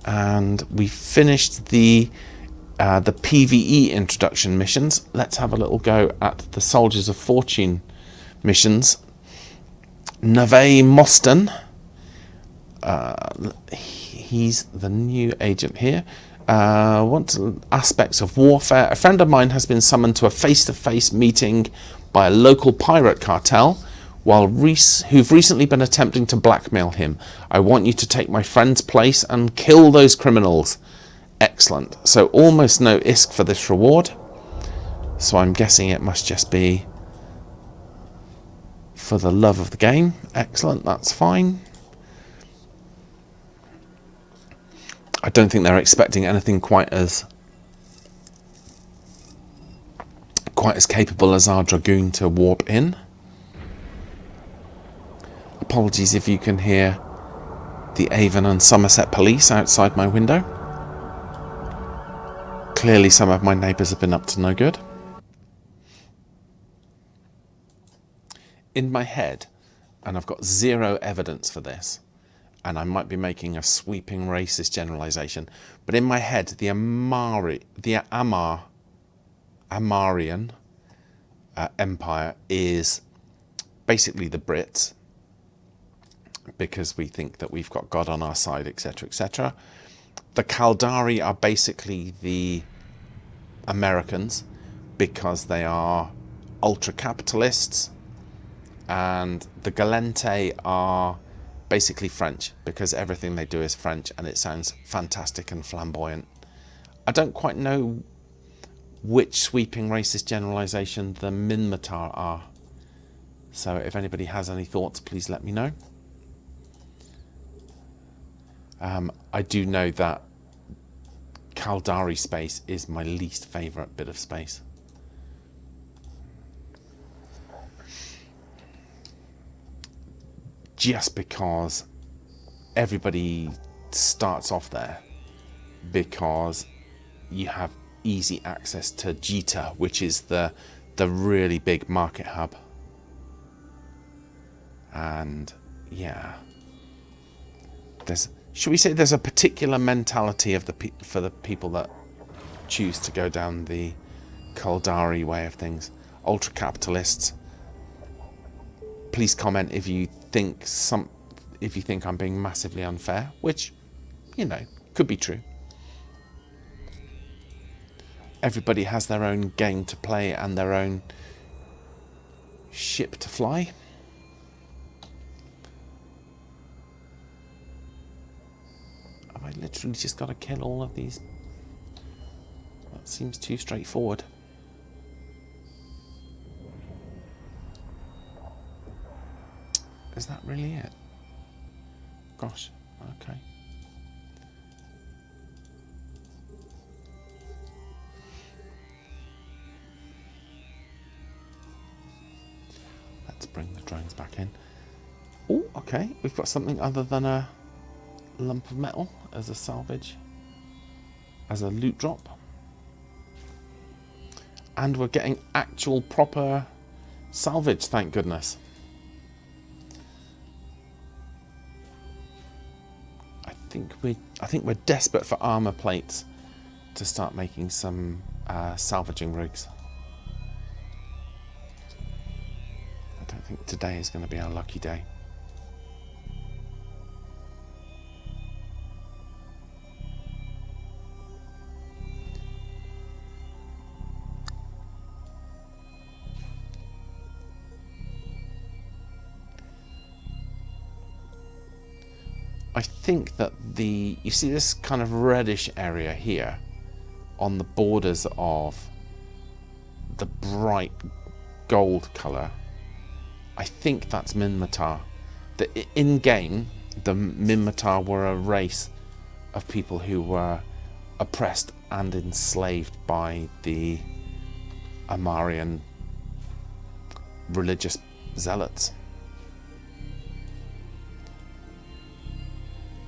and we finished the PvE introduction missions. Let's have a little go at the Soldiers of Fortune missions. Nave Moston, he's the new agent here. What aspects of warfare? A friend of mine has been summoned to a face-to-face meeting by a local pirate cartel who've recently been attempting to blackmail him. I want you to take my friend's place and kill those criminals. Excellent. So almost no ISK for this reward. So I'm guessing it must just be for the love of the game. Excellent, that's fine. I don't think they're expecting anything quite as capable as our Dragoon to warp in. Apologies if you can hear the Avon and Somerset police outside my window. Clearly some of my neighbours have been up to no good. In my head, and I've got zero evidence for this, and I might be making a sweeping racist generalisation, but in my head, the Amarian Empire is basically the Brits, because we think that we've got God on our side, etc., etc. The Caldari are basically the Americans, because they are ultra-capitalists, and the Galente are basically French, because everything they do is French and it sounds fantastic and flamboyant. I don't quite know which sweeping racist generalisation the Minmatar are, so if anybody has any thoughts, please let me know. I do know that Caldari space is my least favourite bit of space. Just because everybody starts off there, because you have easy access to Jita, which is the really big market hub. And yeah, should we say there's a particular mentality of for the people that choose to go down the Caldari way of things. Ultra capitalists. Please comment if you think I'm being massively unfair, which, you know, could be true. Everybody has their own game to play and their own ship to fly. Have I literally just got to kill all of these? That seems too straightforward. Is that really it? Gosh, okay. Let's bring the drones back in. Oh, okay. We've got something other than a lump of metal as a salvage, as a loot drop. And we're getting actual proper salvage, thank goodness. I think we're desperate for armor plates to start making some salvaging rigs. I don't think today is going to be our lucky day. I think that you see this kind of reddish area here on the borders of the bright gold colour. I think that's Minmatar. In game, the Minmatar were a race of people who were oppressed and enslaved by the Amarian religious zealots.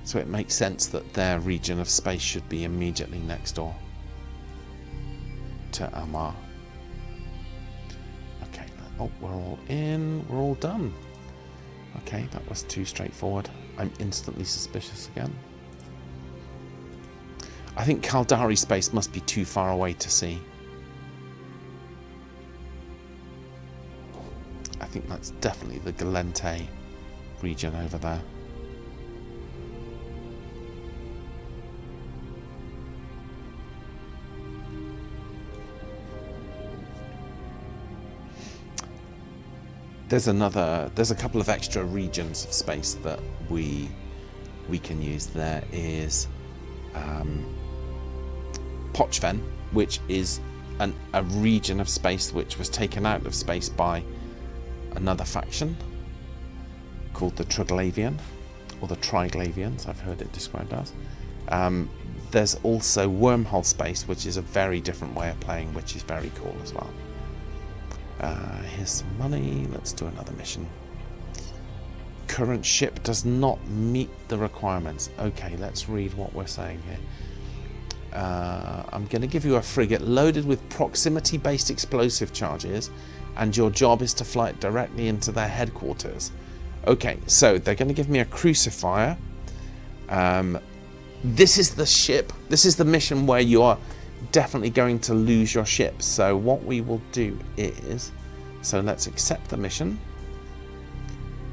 So it makes sense that their region of space should be immediately next door to Amar. Okay, oh, we're all in, we're all done. Okay, that was too straightforward. I'm instantly suspicious again. I think Caldari space must be too far away to see. I think that's definitely the Galente region over there. There's a couple of extra regions of space that we can use. There is Pochven, which is a region of space which was taken out of space by another faction called the Triglavian, or the Triglavians, I've heard it described as. There's also Wormhole space, which is a very different way of playing, which is very cool as well. Here's some money. Let's do another mission. Current ship does not meet the requirements. Okay, let's read what we're saying here. I'm going to give you a frigate loaded with proximity-based explosive charges, and your job is to fly it directly into their headquarters. Okay, so they're going to give me a crucifier. This is the ship. This is the mission where you are definitely going to lose your ship. So what we will do is, so let's accept the mission.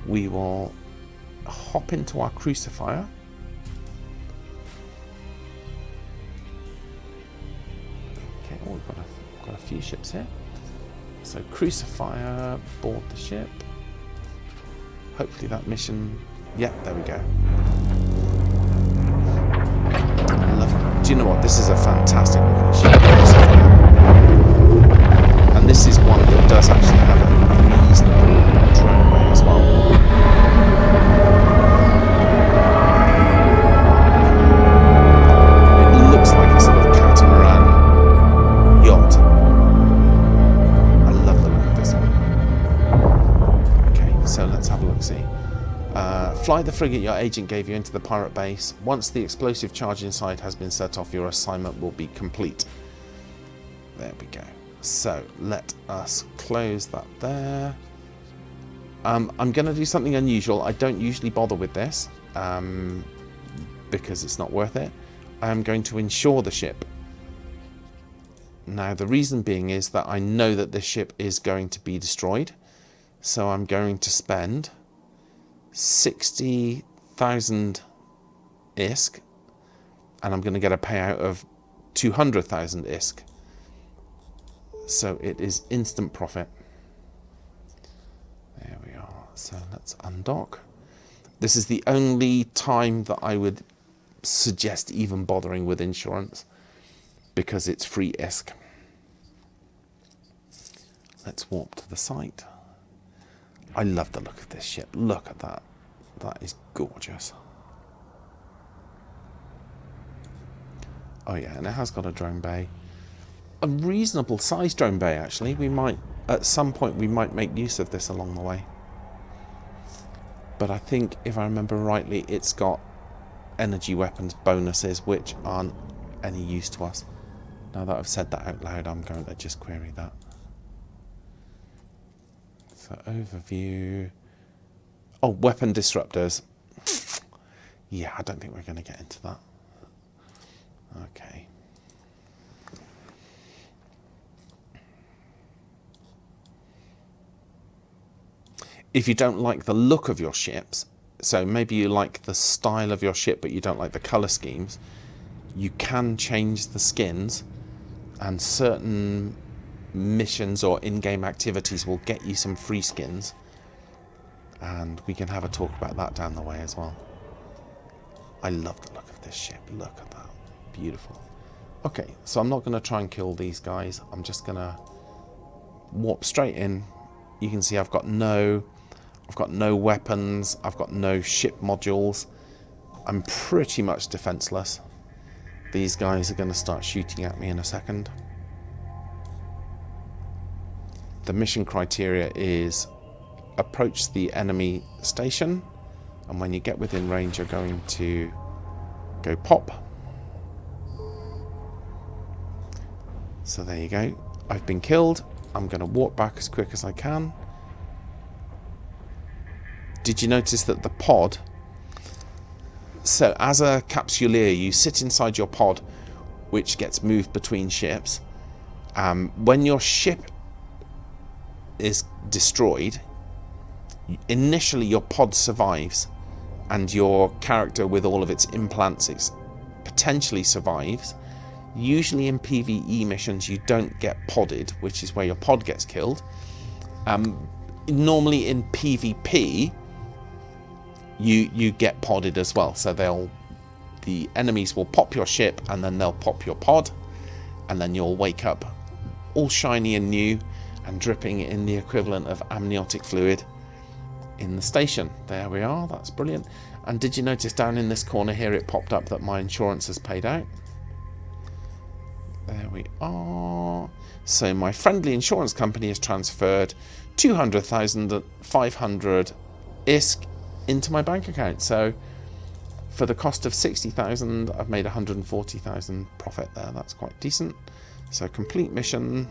We will hop into our crucifier. Okay, oh, we've got a few ships here. So crucifier, board the ship. Hopefully that mission, yeah, there we go. Do you know what? This is a fantastic looking ship. And this is one that does actually have a reasonable drone bay as well. It looks like a sort of catamaran yacht. I love the look of this one. Okay, so let's have a look-see. Fly the frigate your agent gave you into the pirate base. Once the explosive charge inside has been set off, your assignment will be complete. There we go. So let us close that there. I'm going to do something unusual. I don't usually bother with this because it's not worth it. I'm going to insure the ship. Now the reason being is that I know that this ship is going to be destroyed. So I'm going to spend 60,000 ISK, and I'm going to get a payout of 200,000 ISK. So it is instant profit. There we are. So let's undock. This is the only time that I would suggest even bothering with insurance, because it's free ISK. Let's warp to the site. I love the look of this ship. Look at that. That is gorgeous. Oh yeah, and it has got a drone bay. A reasonable sized drone bay, actually. We might, at some point, we might make use of this along the way. But I think, if I remember rightly, it's got energy weapons bonuses, which aren't any use to us. Now that I've said that out loud, I'm going to just query that. So overview. Oh, weapon disruptors. Yeah, I don't think we're going to get into that. Okay. If you don't like the look of your ships, so maybe you like the style of your ship but you don't like the colour schemes, you can change the skins, and certain missions or in-game activities will get you some free skins, and we can have a talk about that down the way as well. I love the look of this ship. Look at that. Beautiful. Okay, so I'm not going to try and kill these guys. I'm just going to warp straight in. You can see I've got no weapons. I've got no ship modules. I'm pretty much defenseless. These guys are going to start shooting at me in a second. The mission criteria is approach the enemy station, and when you get within range you're going to go pop. So there you go. I've been killed. I'm going to walk back as quick as I can. Did you notice that the pod, so as a capsuleer you sit inside your pod which gets moved between ships. When your ship is destroyed, initially your pod survives, and your character with all of its implants potentially survives. Usually in PvE missions you don't get podded, which is where your pod gets killed. Normally in PvP you get podded as well, so the enemies will pop your ship and then they'll pop your pod, and then you'll wake up all shiny and new and dripping in the equivalent of amniotic fluid in the station. There we are, that's brilliant. And did you notice down in this corner here it popped up that my insurance has paid out? There we are. So my friendly insurance company has transferred 200,500 ISK into my bank account. So for the cost of 60,000, I've made 140,000 profit there. That's quite decent. So complete mission.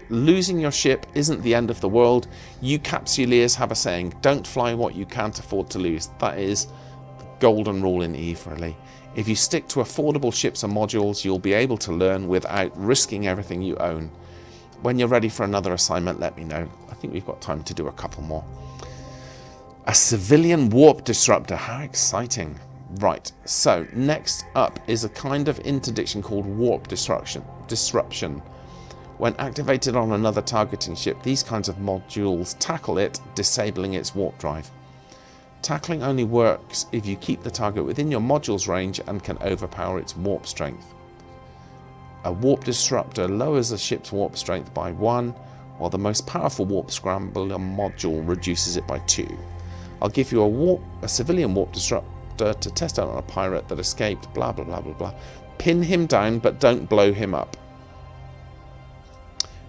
Losing your ship isn't the end of the world. You capsuleers have a saying, don't fly what you can't afford to lose. That is the golden rule in EVE, really. If you stick to affordable ships and modules, you'll be able to learn without risking everything you own. When you're ready for another assignment, let me know. I think we've got time to do a couple more. A civilian warp disruptor. How exciting. Right, so next up is a kind of interdiction called warp disruption. When activated on another targeting ship, these kinds of modules tackle it, disabling its warp drive. Tackling only works if you keep the target within your module's range and can overpower its warp strength. A warp disruptor lowers a ship's warp strength by 1, while the most powerful warp scrambler module reduces it by 2. I'll give you a civilian warp disruptor to test out on a pirate that escaped, blah blah blah blah blah. Pin him down, but don't blow him up.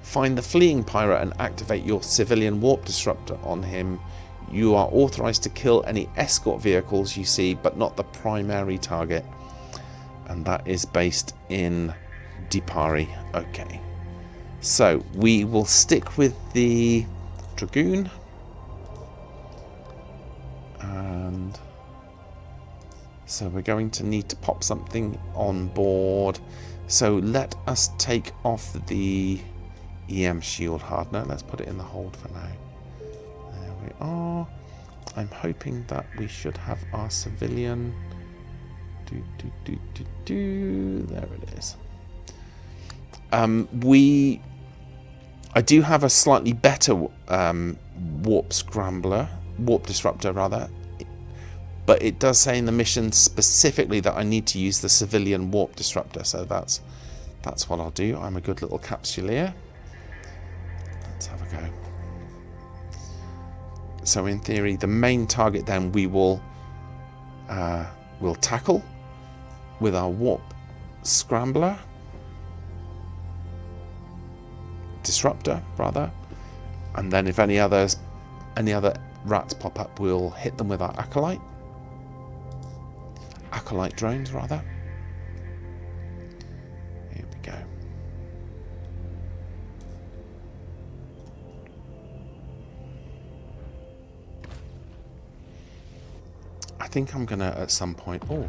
Find the fleeing pirate and activate your civilian warp disruptor on him. You are authorized to kill any escort vehicles you see, but not the primary target. And that is based in Dipari. Okay. So we will stick with the Dragoon. And so we're going to need to pop something on board. So let us take off the EM shield hardener. Let's put it in the hold for now. There we are. I'm hoping that we should have our civilian. There it is. I do have a slightly better warp disruptor rather, but it does say in the mission specifically that I need to use the civilian warp disruptor, so that's what I'll do. I'm a good little capsuleer. Let's have a go. So in theory, the main target then we'll tackle with our warp scrambler. Disruptor, rather. And then if any other rats pop up, we'll hit them with our acolyte drones, rather. Here we go. I think I'm gonna at some point. Oh,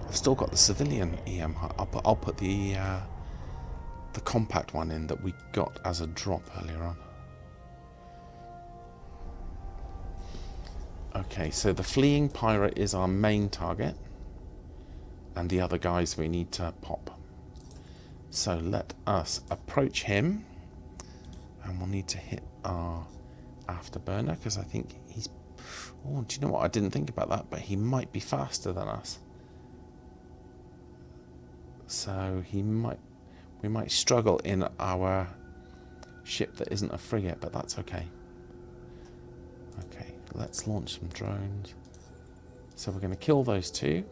I've still got the civilian EM. I'll put the compact one in that we got as a drop earlier on. Okay, so the fleeing pirate is our main target, and the other guys we need to pop. So let us approach him, and we'll need to hit our afterburner because I think he's. Oh, do you know what? I didn't think about that, but he might be faster than us. So we might struggle in our ship that isn't a frigate, but that's okay. Okay, let's launch some drones. So we're going to kill those two.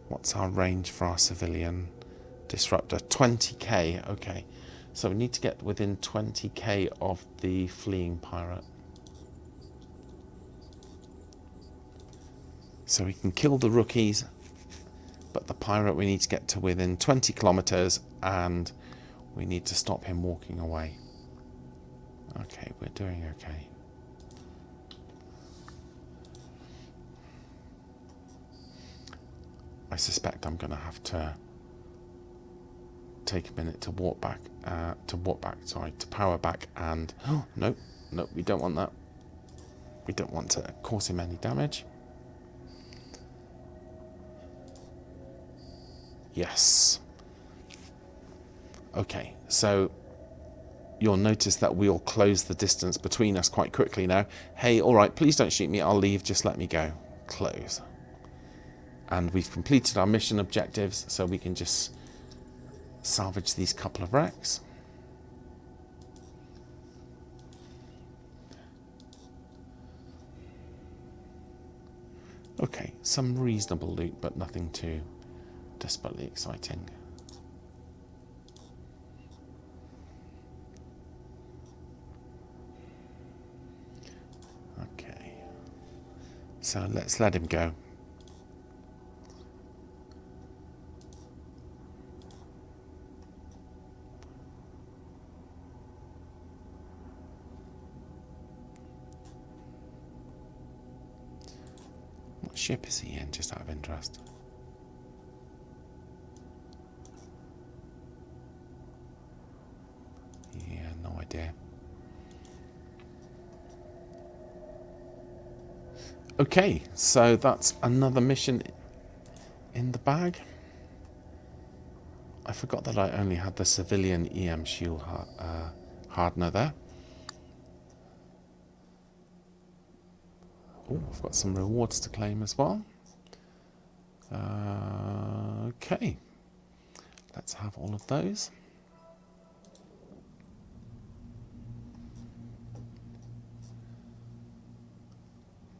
What's our range for our civilian disruptor? 20k. Okay, so we need to get within 20k of the fleeing pirate. So we can kill the rookies, but the pirate we need to get to within 20 kilometers, and we need to stop him walking away. Okay, we're doing okay. I suspect I'm going to have to take a minute to to power back and... Oh, no, we don't want that. We don't want to cause him any damage. Yes. Okay, so you'll notice that we'll close the distance between us quite quickly now. Hey, all right, please don't shoot me. I'll leave. Just let me go. Close. And we've completed our mission objectives, so we can just salvage these couple of wrecks. Okay, some reasonable loot, but nothing too desperately exciting. Okay, so let's let him go. What ship is he in, just out of interest? Yeah, no idea. Okay, so that's another mission in the bag. I forgot that I only had the civilian EM shield hardener there. Oh, I've got some rewards to claim as well. Okay, let's have all of those.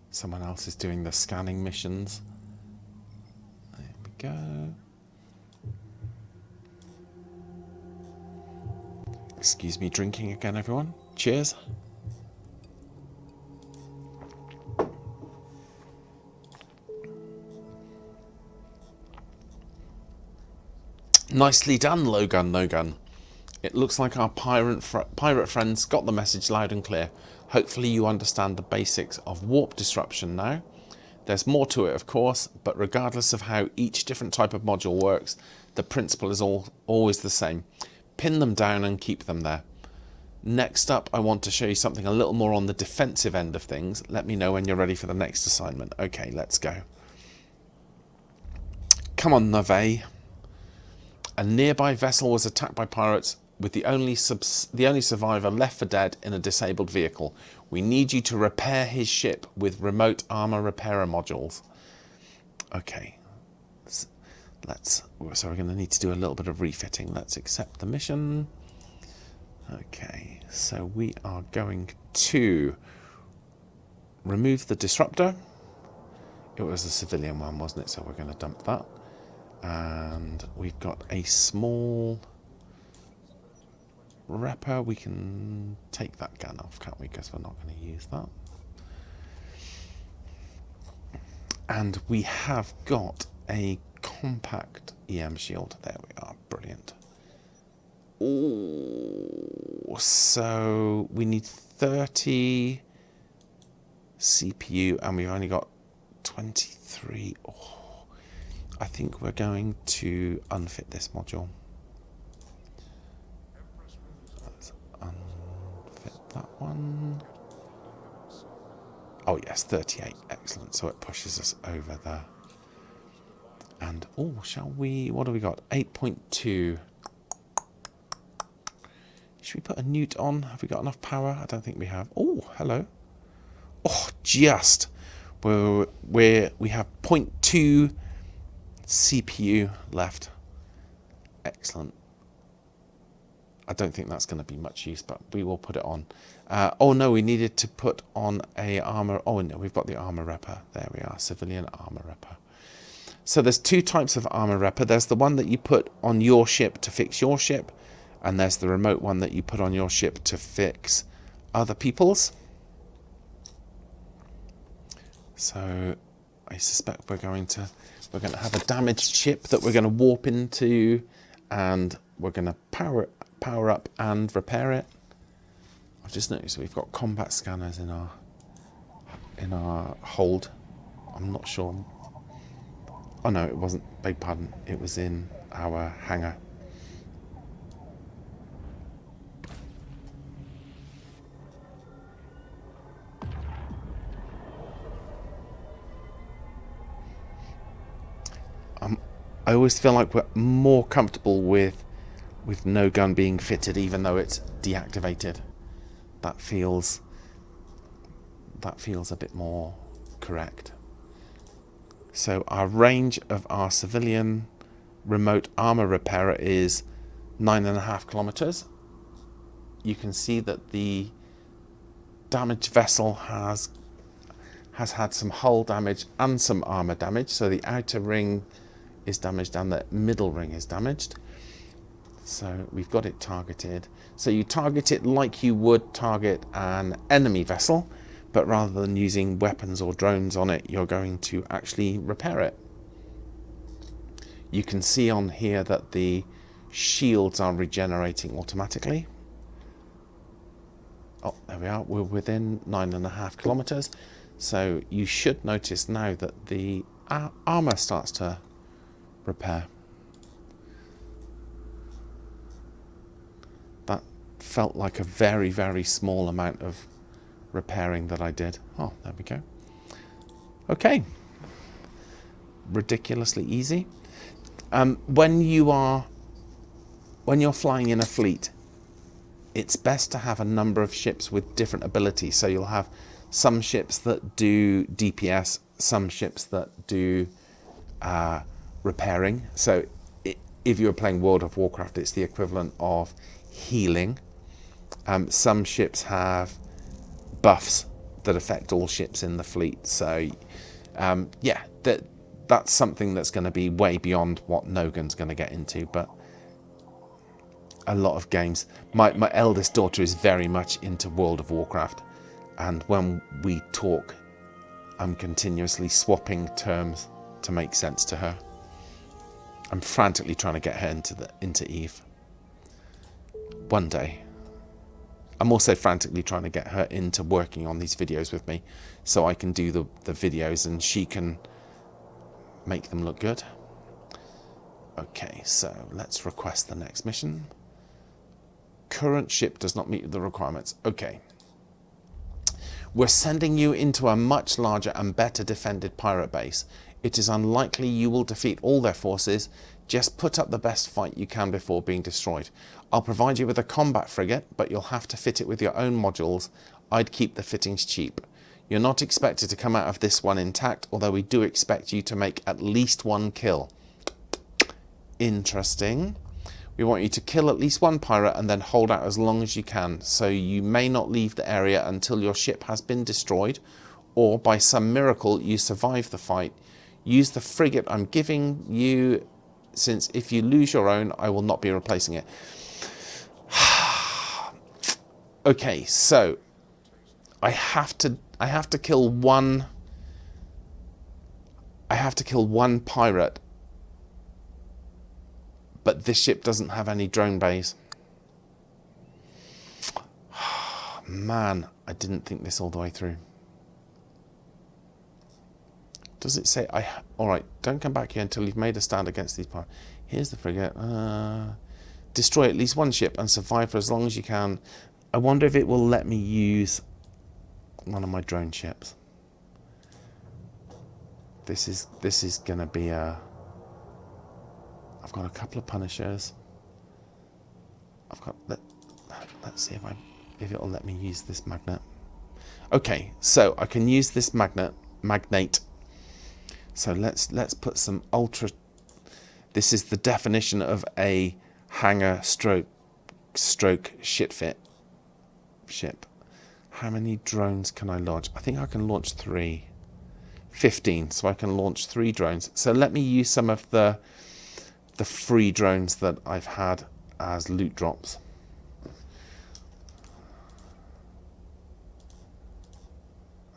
Someone else is doing the scanning missions. There we go. Excuse me drinking again, everyone. Cheers. Nicely done, Lowgun Nogun. It looks like our pirate friends got the message loud and clear. Hopefully you understand the basics of warp disruption now. There's more to it, of course, but regardless of how each different type of module works, the principle is always the same. Pin them down and keep them there. Next up, I want to show you something a little more on the defensive end of things. Let me know when you're ready for the next assignment. Okay, let's go. Come on, Nave. A nearby vessel was attacked by pirates with the only survivor left for dead in a disabled vehicle. We need you to repair his ship with remote armor repairer modules. Okay. So we're going to need to do a little bit of refitting. Let's accept the mission. Okay, so we are going to remove the disruptor. It was a civilian one, wasn't it? So we're going to dump that. And we've got a small repper. We can take that gun off, can't we? Because we're not going to use that. And we have got a compact EM shield. There we are. Brilliant. Ooh, so we need 30 CPU and we've only got 23. Oh, I think we're going to unfit this module. Let's unfit that one. Oh yes, 38. Excellent. So it pushes us over there. And oh, shall we? What have we got? 8.2. Should we put a newt on? Have we got enough power? I don't think we have. Oh, hello. Oh, just. We have 0.2 CPU left. Excellent. I don't think that's going to be much use, but we will put it on. Oh no, we needed to put on a armor. Oh no, we've got the armor repper. There we are, civilian armor repper. So there's two types of armor repper. There's the one that you put on your ship to fix your ship, and there's the remote one that you put on your ship to fix other people's. So I suspect we're going to have a damaged ship that we're going to warp into, and we're going to power up and repair it. I've just noticed we've got combat scanners in our hold. I'm not sure. Oh no, it wasn't. Beg pardon. It was in our hangar. I always feel like we're more comfortable with no gun being fitted, even though it's deactivated. That feels a bit more correct. So our range of our civilian remote armor repairer is 9.5 kilometers. You can see that the damaged vessel has had some hull damage and some armor damage. So the outer ring is damaged and the middle ring is damaged. So we've got it targeted. So you target it like you would target an enemy vessel, but rather than using weapons or drones on it, you're going to actually repair it. You can see on here that the shields are regenerating automatically. Oh, there we are. We're within 9.5 kilometers. So you should notice now that the armor starts to repair. That felt like a very, very small amount of repairing that I did. Oh, there we go. Okay. Ridiculously easy. When you're flying in a fleet, it's best to have a number of ships with different abilities. So you'll have some ships that do DPS, some ships that do repairing. So if you're playing World of Warcraft, it's the equivalent of healing. Some ships have buffs that affect all ships in the fleet. So yeah, that's something that's going to be way beyond what Nogun's going to get into. But a lot of games, my eldest daughter is very much into World of Warcraft, and when we talk, I'm continuously swapping terms to make sense to her. I'm frantically trying to get her into Eve. One day. I'm also frantically trying to get her into working on these videos with me, so I can do the videos and she can make them look good. Okay, so let's request the next mission. Current ship does not meet the requirements. Okay. We're sending you into a much larger and better defended pirate base. It is unlikely you will defeat all their forces. Just put up the best fight you can before being destroyed. I'll provide you with a combat frigate, but you'll have to fit it with your own modules. I'd keep the fittings cheap. You're not expected to come out of this one intact, although we do expect you to make at least one kill. Interesting. We want you to kill at least one pirate and then hold out as long as you can, so you may not leave the area until your ship has been destroyed, or by some miracle you survive the fight. Use the frigate I'm giving you, since if you lose your own, I will not be replacing it. Okay, so I have to kill one. I have to kill one pirate. But this ship doesn't have any drone bays. Man, I didn't think this all the way through. Does it say all right, don't come back here until you've made a stand against these pirates. Here's the frigate. Destroy at least one ship and survive for as long as you can. I wonder if it will let me use one of my drone ships. This is gonna be a. I've got a couple of Punishers. I've got. Let's see if it'll let me use this magnet. Okay, so I can use this magnate. So let's put some ultra. This is the definition of a hangar stroke shit fit ship. How many drones can I launch? I think I can launch 3. 15, so I can launch 3 drones. So let me use some of the free drones that I've had as loot drops.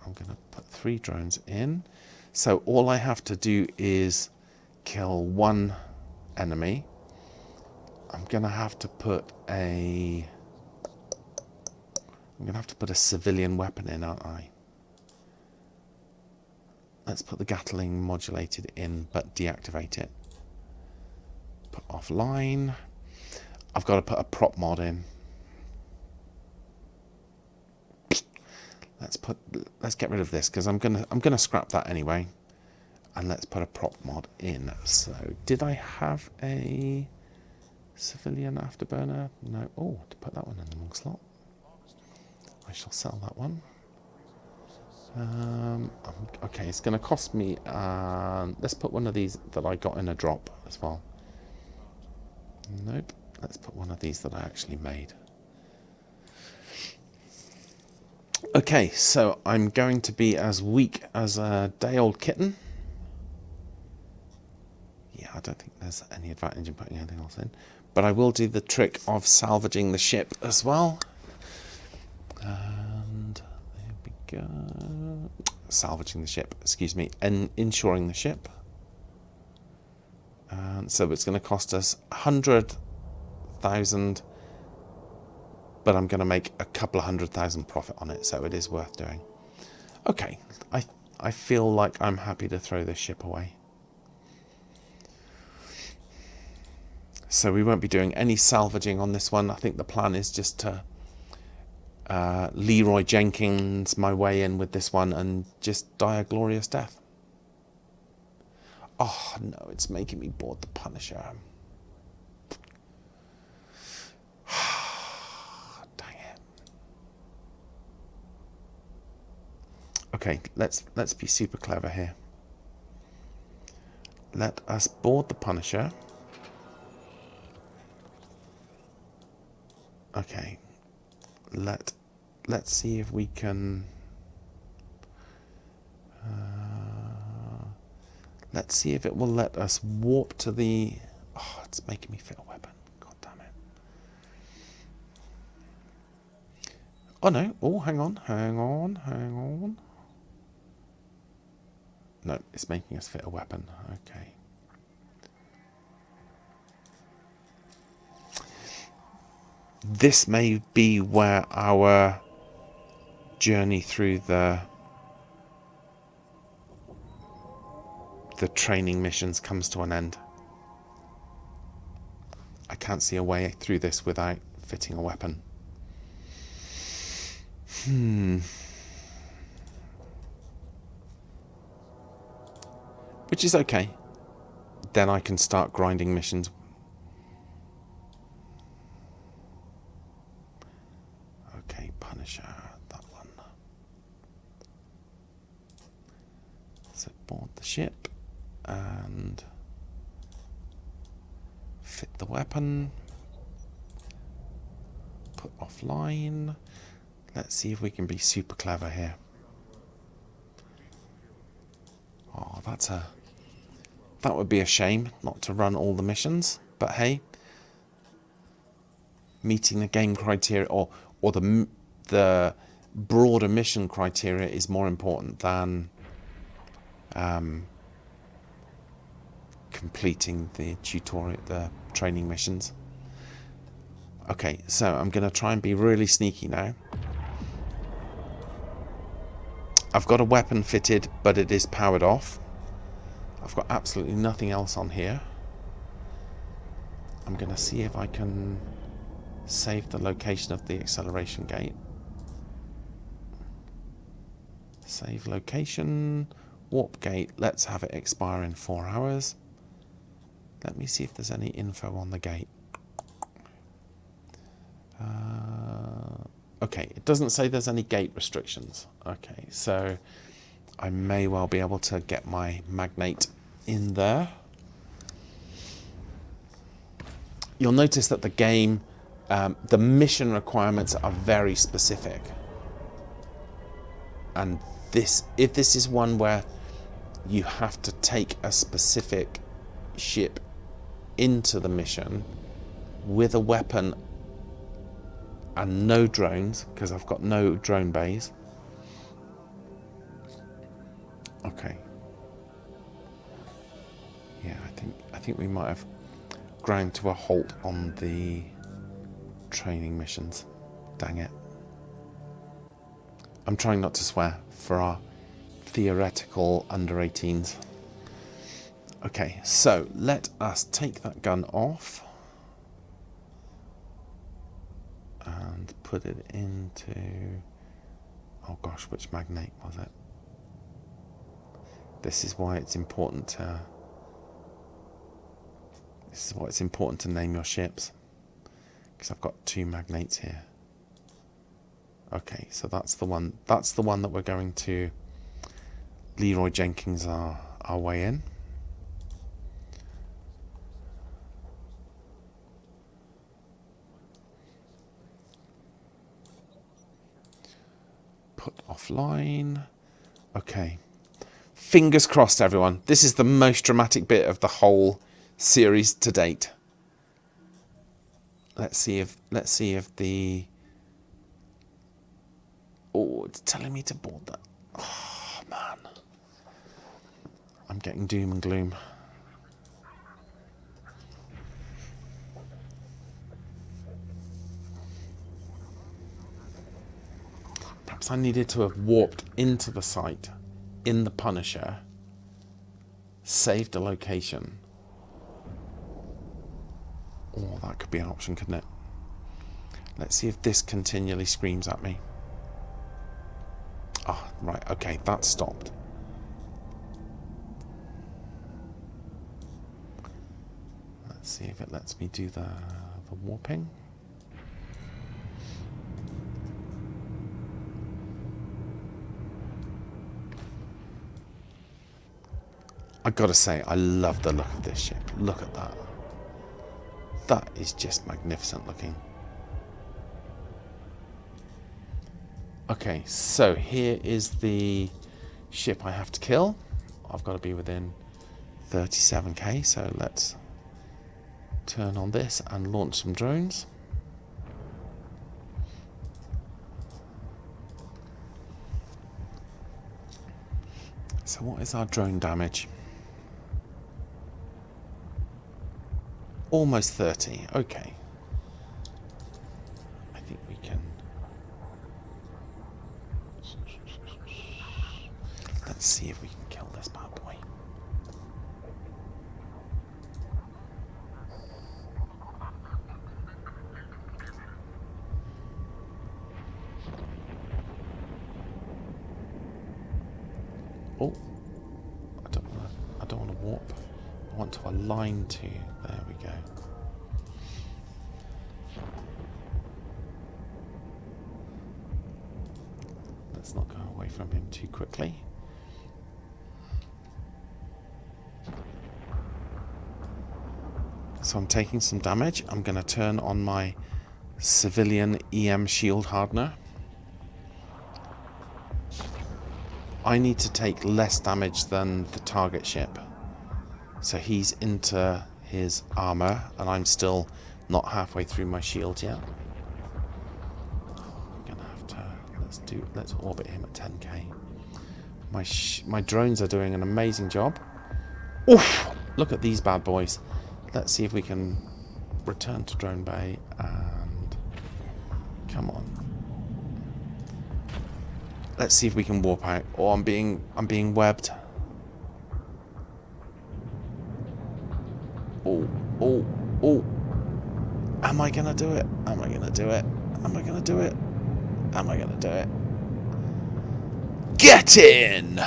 I'm going to put 3 drones in. So all I have to do is kill one enemy. I'm going to have to put a civilian weapon in, aren't I? Let's put the Gatling modulated in, but deactivate it. Put offline. I've got to put a prop mod in. Let's get rid of this because I'm gonna scrap that anyway. And let's put a prop mod in. So did I have a civilian afterburner? No. Oh, to put that one in the wrong slot. I shall sell that one. Okay, it's going to cost me. Let's put one of these that I got in a drop as well. Nope. Let's put one of these that I actually made. Okay, so I'm going to be as weak as a day-old kitten. Yeah, I don't think there's any advantage in putting anything else in. But I will do the trick of salvaging the ship as well. And there we go. Salvaging the ship, excuse me, and insuring the ship. And so it's going to cost us 100,000, but I'm going to make a couple of 100,000 profit on it, so it is worth doing. Okay, I feel like I'm happy to throw this ship away. So we won't be doing any salvaging on this one. I think the plan is just to Leroy Jenkins my way in with this one and just die a glorious death. Oh no, it's making me board the Punisher. Dang it. Okay, let's be super clever here. Let us board the Punisher. Okay, let's see if we can. Let's see if it will let us warp to the. Oh, it's making me fit a weapon. God damn it! Oh no! Oh, hang on! No, it's making us fit a weapon. Okay. This may be where our journey through the training missions comes to an end. I can't see a way through this without fitting a weapon. Which is okay. Then I can start grinding missions. Okay, Punisher, that one. So board the ship and fit the weapon. Put offline. Let's see if we can be super clever here. Oh, that would be a shame not to run all the missions, but hey, meeting the game criteria or the broader mission criteria is more important than completing the tutorial, the training missions. Okay, so I'm going to try and be really sneaky now. I've got a weapon fitted, but it is powered off. I've got absolutely nothing else on here. I'm going to see if I can save the location of the acceleration gate. Save location, warp gate. Let's have it expire in 4 hours. Let me see if there's any info on the gate. Okay, it doesn't say there's any gate restrictions. Okay, so I may well be able to get my magnate in there. You'll notice that the game, the mission requirements are very specific. And if this is one where you have to take a specific ship into the mission with a weapon and no drones, because I've got no drone bays. Okay. Yeah, I think we might have ground to a halt on the training missions. Dang it. I'm trying not to swear for theoretical under 18s. Okay, so let us take that gun off and put it into, oh gosh, which magnate was it? This is why it's important to name your ships, because I've got 2 magnates here. Okay, so that's the one that we're going to Leroy Jenkins our way in. Put offline. Okay. Fingers crossed, everyone. This is the most dramatic bit of the whole series to date. Let's see if the, oh, it's telling me to board that. Oh man. I'm getting doom and gloom. Perhaps I needed to have warped into the site in the Punisher, saved a location. Oh, that could be an option, couldn't it? Let's see if this continually screams at me. Ah, right, okay, that stopped. Let's see if it lets me do the warping. I've got to say, I love the look of this ship. Look at that. That is just magnificent looking. Okay, so here is the ship I have to kill. I've got to be within 37k, so let's turn on this and launch some drones. So what is our drone damage? Almost 30, okay. I think we can... Let's see if we can kill this bad boy. Oh, I don't want to warp. I want to align to. There we go. Let's not go away from him too quickly. So I'm taking some damage. I'm going to turn on my civilian EM shield hardener. I need to take less damage than the target ship. So he's into his armor, and I'm still not halfway through my shield yet. I'm gonna have to let's orbit him at 10k. My drones are doing an amazing job. Oof! Look at these bad boys. Let's see if we can return to drone bay and come on. Let's see if we can warp out. Oh, I'm being webbed. Oh. Am I gonna do it? Am I gonna do it? Am I gonna do it? Am I gonna do it? Get in!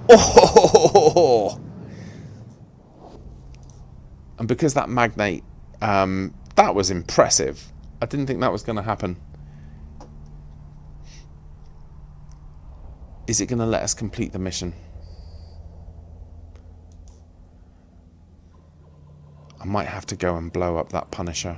Oh! And because that magnate, that was impressive. I didn't think that was going to happen. Is it going to let us complete the mission? I might have to go and blow up that Punisher.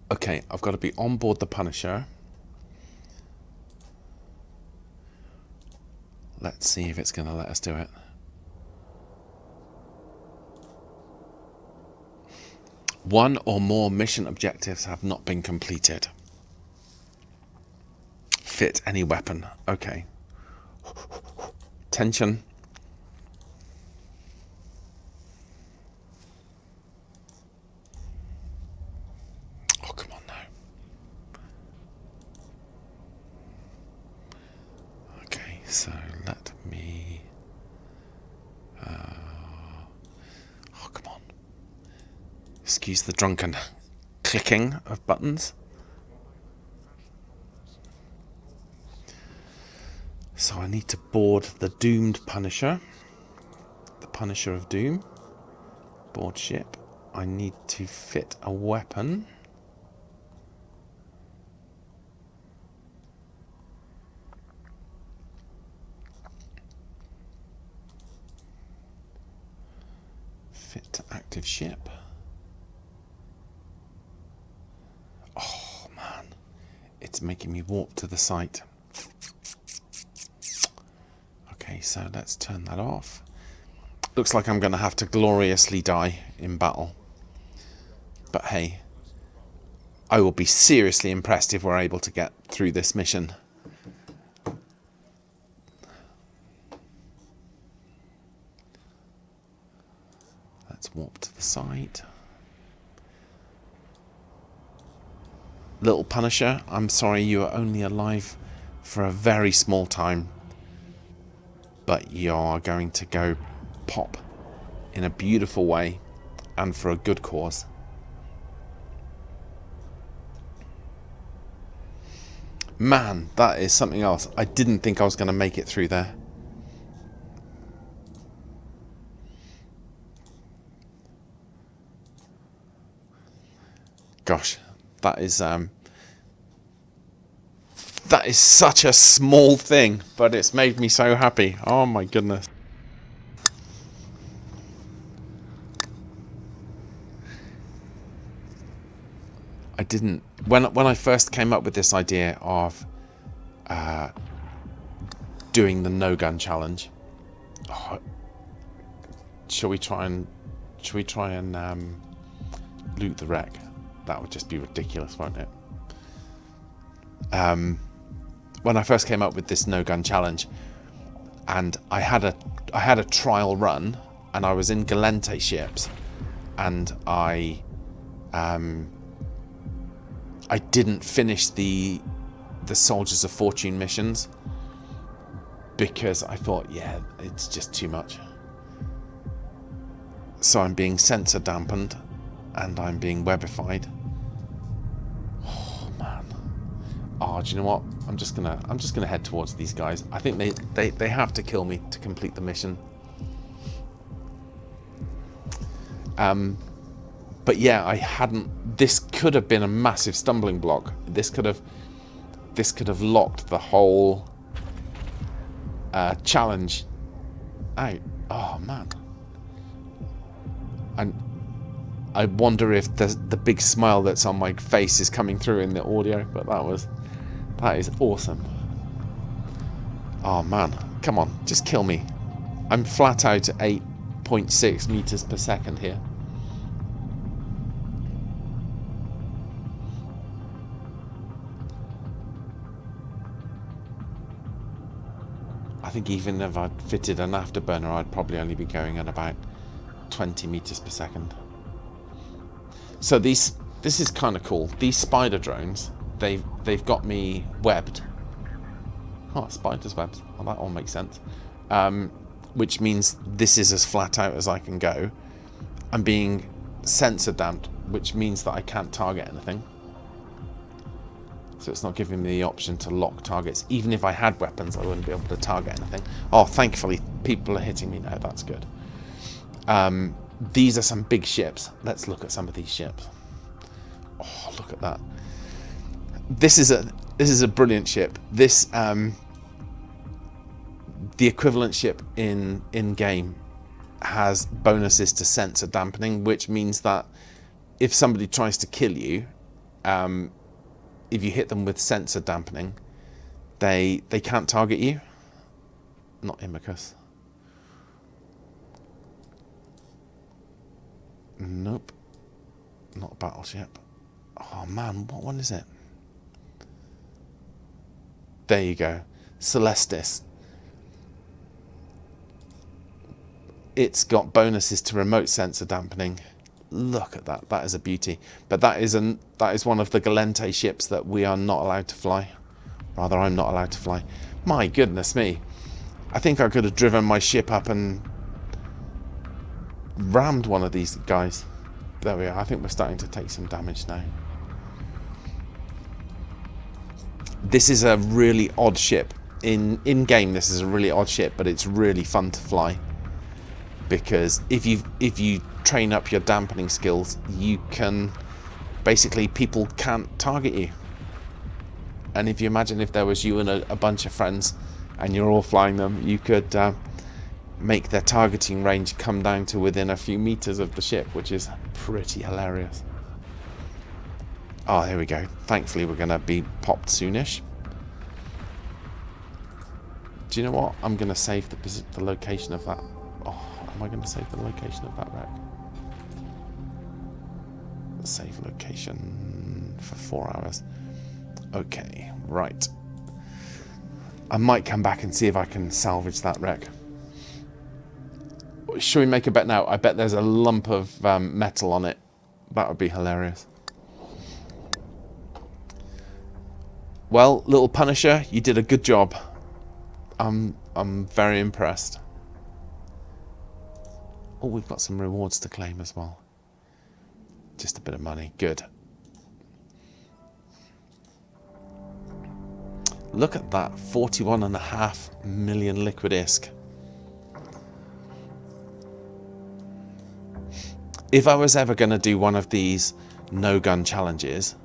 Okay, I've got to be on board the Punisher. Let's see if it's going to let us do it. One or more mission objectives have not been completed. Fit any weapon. Okay. Tension. so let me... oh, come on. Excuse the drunken clicking of buttons. So I need to board the doomed Punisher. The Punisher of Doom. Board ship. I need to fit a weapon. Fit to active ship. Oh man, it's making me warp to the site. Okay, so let's turn that off. Looks like I'm going to have to gloriously die in battle. But hey, I will be seriously impressed if we're able to get through this mission. Let's warp to the side. Little Punisher, I'm sorry you are only alive for a very small time. But you are going to go pop in a beautiful way and for a good cause. Man, that is something else. I didn't think I was going to make it through there. Gosh, that is such a small thing, but it's made me so happy. Oh my goodness. I didn't... When I first came up with this idea of doing the no-gun challenge, shall we try and loot the wreck? That would just be ridiculous, won't it? When I first came up with this no-gun challenge, and I had a trial run, and I was in Galente ships, and I didn't finish the Soldiers of Fortune missions because I thought, yeah, it's just too much. So I'm being sensor dampened and I'm being webified. Oh man. Oh, do you know what? I'm just gonna head towards these guys. I think they have to kill me to complete the mission. But yeah, I hadn't... This could have been a massive stumbling block. This could have locked the whole challenge out. Oh man. And I wonder if the big smile that's on my face is coming through in the audio, but that is awesome. Oh man, come on, just kill me. I'm flat out at 8.6 meters per second here. I think even if I'd fitted an afterburner, I'd probably only be going at about 20 meters per second. So this is kind of cool. These spider drones, they've got me webbed. Oh, spiders webs. Well, that all makes sense. Which means this is as flat out as I can go. I'm being sensor damped, which means that I can't target anything. So it's not giving me the option to lock targets. Even if I had weapons, I wouldn't be able to target anything. Oh, thankfully, people are hitting me now. That's good. These are some big ships. Let's look at some of these ships. Oh, look at that. This is a brilliant ship. This the equivalent ship in game has bonuses to sensor dampening, which means that if somebody tries to kill you, if you hit them with sensor dampening, they can't target you. Not Imicus. Nope. Not a battleship. Oh man, what one is it? There you go. Celestis. It's got bonuses to remote sensor dampening. Look at that. That is a beauty. But that is one of the Galente ships that we are not allowed to fly. Rather, I'm not allowed to fly. My goodness me. I think I could have driven my ship up and rammed one of these guys. There we are. I think we're starting to take some damage now. This is a really odd ship. In game, this is a really odd ship, but it's really fun to fly. Because if you train up your dampening skills, you can... Basically, people can't target you. And if you imagine if there was you and a bunch of friends and you're all flying them, you could make their targeting range come down to within a few meters of the ship, which is pretty hilarious. Oh, there we go. Thankfully, we're going to be popped soonish. Do you know what? I'm going to save the location of that. Oh, am I going to save the location of that wreck? Save location for 4 hours. Okay, right. I might come back and see if I can salvage that wreck. Should we make a bet now? I bet there's a lump of metal on it. That would be hilarious. Well, little Punisher, you did a good job. I'm very impressed. Oh, we've got some rewards to claim as well. Just a bit of money. Good. Look at that. 41.5 million liquid ISK. If I was ever going to do one of these no-gun challenges,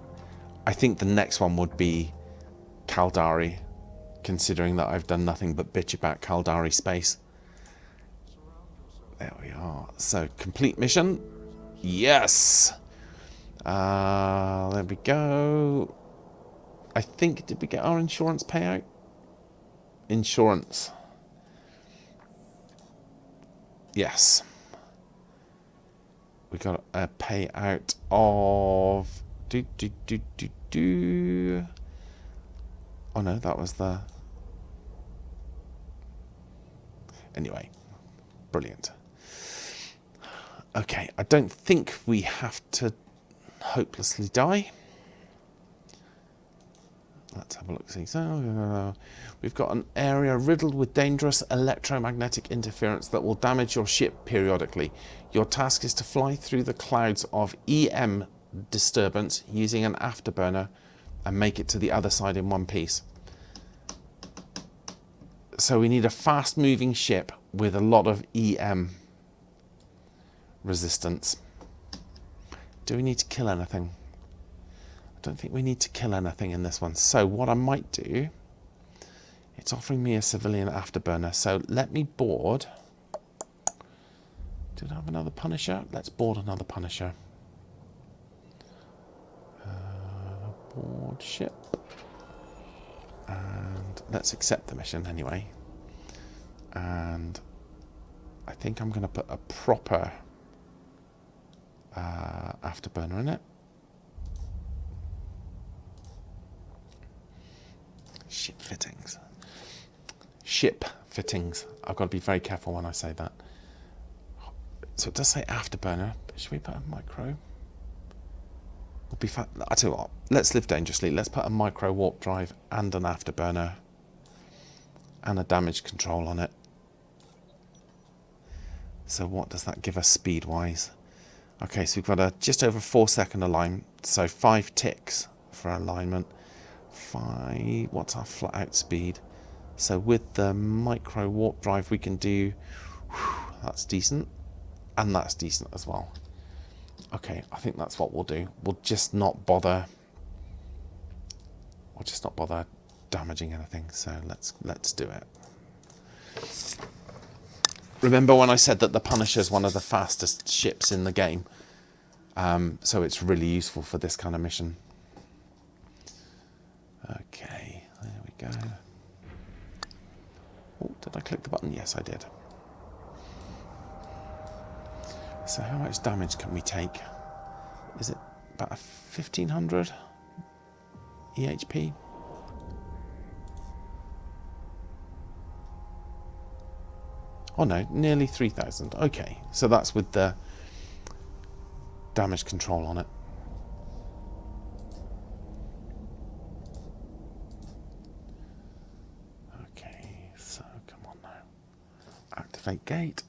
I think the next one would be Caldari, considering that I've done nothing but bitch about Caldari space. There we are. So, complete mission. Yes! There we go. I think, did we get our insurance payout? Insurance. Yes. We got a payout of... Oh no, that was the... Anyway, brilliant. Okay, I don't think we have to hopelessly die. Let's have a look. See, so we've got an area riddled with dangerous electromagnetic interference that will damage your ship periodically. Your task is to fly through the clouds of EM disturbance using an afterburner and make it to the other side in one piece. So we need a fast-moving ship with a lot of EM resistance. Do we need to kill anything? I don't think we need to kill anything in this one. So what I might do, it's offering me a civilian afterburner. So let me board. Did I have another Punisher? Let's board another Punisher. Board ship. And let's accept the mission anyway. And I think I'm going to put a proper afterburner in it. Ship fittings. Ship fittings. I've got to be very careful when I say that. So it does say afterburner, but should we put a micro? Would be fun. I tell you what, let's live dangerously. Let's put a micro warp drive and an afterburner and a damage control on it. So what does that give us speed-wise? Okay, so we've got a just over 4-second alignment, so 5 ticks for alignment. 5. What's our flat-out speed? So with the micro warp drive, we can do. That's decent, and that's decent as well. Okay, I think that's what we'll do. We'll just not bother. We'll just not bother damaging anything. So let's do it. Remember when I said that the Punisher is one of the fastest ships in the game? So it's really useful for this kind of mission. Okay, there we go. Oh, did I click the button? Yes, I did. So how much damage can we take? Is it about 1,500 EHP? Oh no, nearly 3,000. Okay, so that's with the damage control on it. Okay, so come on now. fake gate.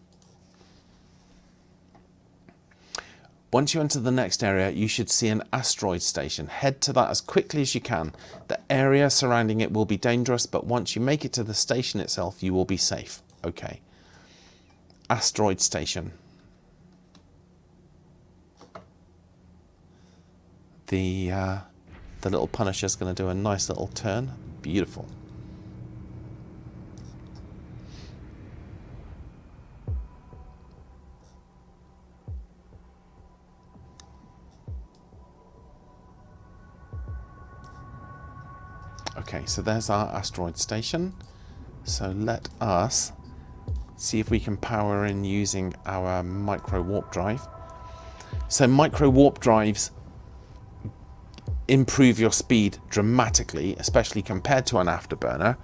Once you enter the next area, you should see an asteroid station. Head to that as quickly as you can. The area surrounding it will be dangerous, but once you make it to the station itself, you will be safe. Okay. Asteroid station. The little Punisher's going to do a nice little turn. Beautiful. Okay, so there's our asteroid station. So let us see if we can power in using our micro warp drive. So micro warp drives improve your speed dramatically, especially compared to an afterburner.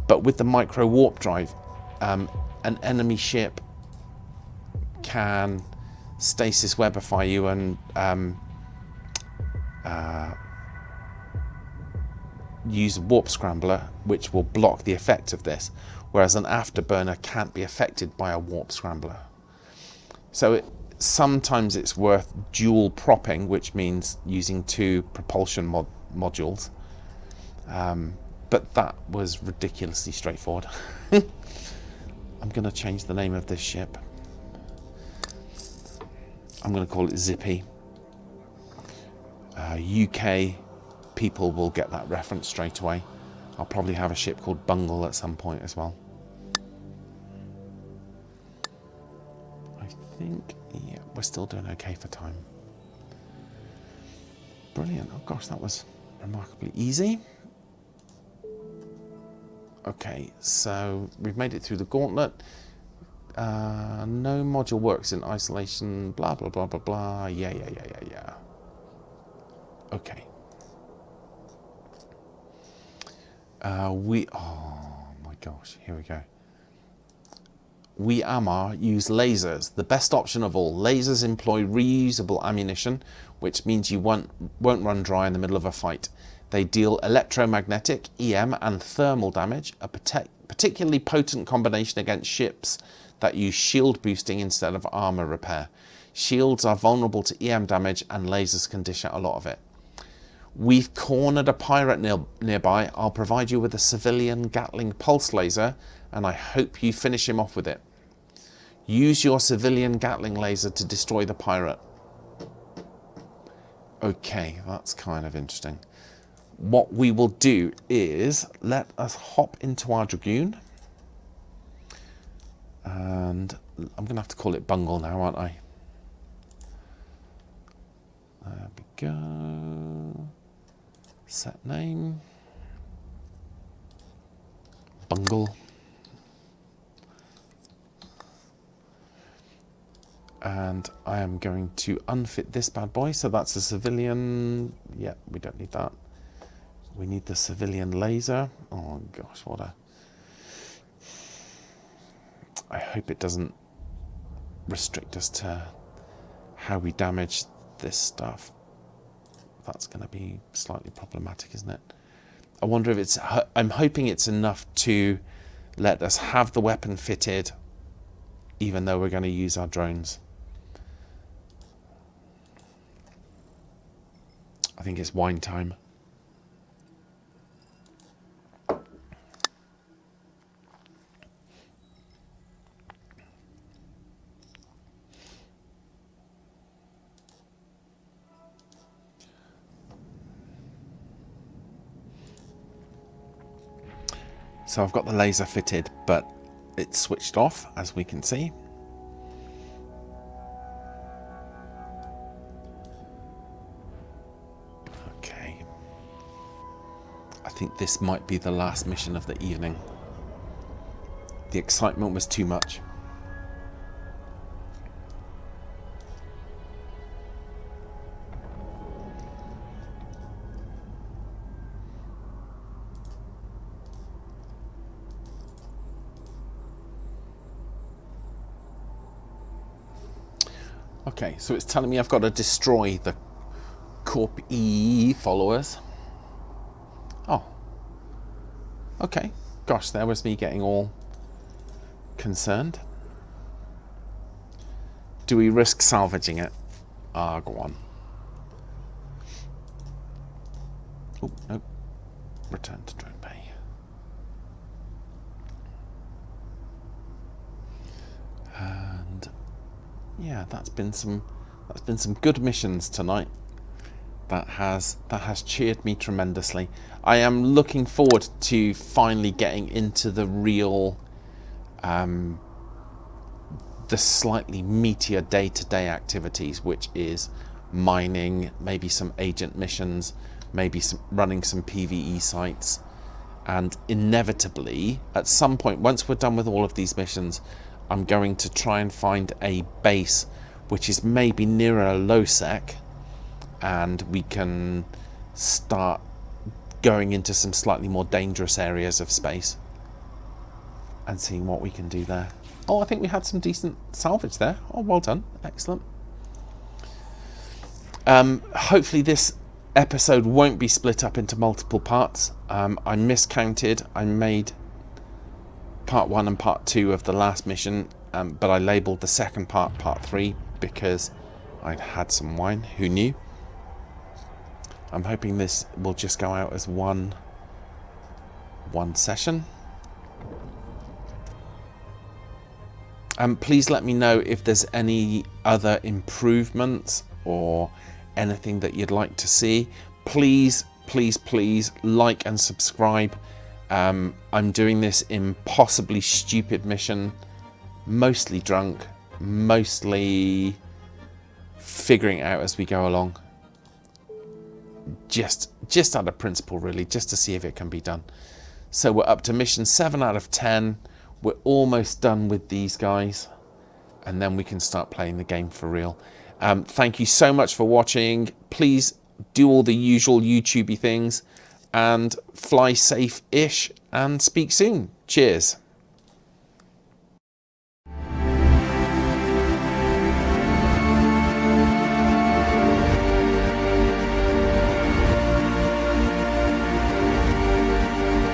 But with the micro warp drive, an enemy ship can stasis webify you and use a warp scrambler, which will block the effect of this, whereas an afterburner can't be affected by a warp scrambler. So sometimes it's worth dual propping, which means using two propulsion modules. But that was ridiculously straightforward. I'm going to change the name of this ship. I'm going to call it Zippy. UK people will get that reference straight away. I'll probably have a ship called Bungle at some point as well. I think, yeah, we're still doing okay for time. Brilliant. Oh gosh, that was remarkably easy. Okay, so we've made it through the gauntlet. No module works in isolation, blah, blah, blah, blah, blah. Yeah. Okay. Oh my gosh, here we go. We Amar use lasers, the best option of all. Lasers employ reusable ammunition, which means you won't run dry in the middle of a fight. They deal electromagnetic, EM, and thermal damage, a particularly potent combination against ships that use shield boosting instead of armor repair. Shields are vulnerable to EM damage, and lasers can dish out a lot of it. We've cornered a pirate nearby. I'll provide you with a civilian Gatling pulse laser, and I hope you finish him off with it. Use your civilian Gatling laser to destroy the pirate. Okay, that's kind of interesting. What we will do is let us hop into our Dragoon. And I'm going to have to call it Bungle now, aren't I? There we go. Set name. Bungle. And I am going to unfit this bad boy. So that's a civilian. Yeah, we don't need that. We need the civilian laser. Oh gosh, what a... I hope it doesn't restrict us to how we damage this stuff. That's going to be slightly problematic, isn't it? I wonder if it's... I'm hoping it's enough to let us have the weapon fitted, even though we're going to use our drones. I think it's wine time. So I've got the laser fitted, but it's switched off, as we can see. Okay. I think this might be the last mission of the evening. The excitement was too much. Okay, so it's telling me I've got to destroy the Corp E followers. Oh. Okay. Gosh, there was me getting all concerned. Do we risk salvaging it? Ah, go on. Oh, no. Return to drone bay. And yeah, that's been some good missions tonight. That has cheered me tremendously. I am looking forward to finally getting into the real, the slightly meatier day-to-day activities, which is mining, maybe some agent missions, maybe running some PvE sites, and inevitably, at some point, once we're done with all of these missions, I'm going to try and find a base which is maybe nearer a low sec, and we can start going into some slightly more dangerous areas of space and seeing what we can do there. Oh, I think we had some decent salvage there. Oh, well done. Excellent. Hopefully this episode won't be split up into multiple parts. I miscounted. I made part 1 and part 2 of the last mission, but I labelled the second part part 3 because I'd had some wine. Who knew? I'm hoping this will just go out as one session. Please let me know if there's any other improvements or anything that you'd like to see. Please, please, please like and subscribe. I'm doing this impossibly stupid mission, mostly drunk, mostly figuring it out as we go along. Just out of principle, really, just to see if it can be done. So we're up to mission 7 out of 10. We're almost done with these guys, and then we can start playing the game for real. Thank you so much for watching. Please do all the usual YouTubey things and fly safe-ish, and speak soon. Cheers.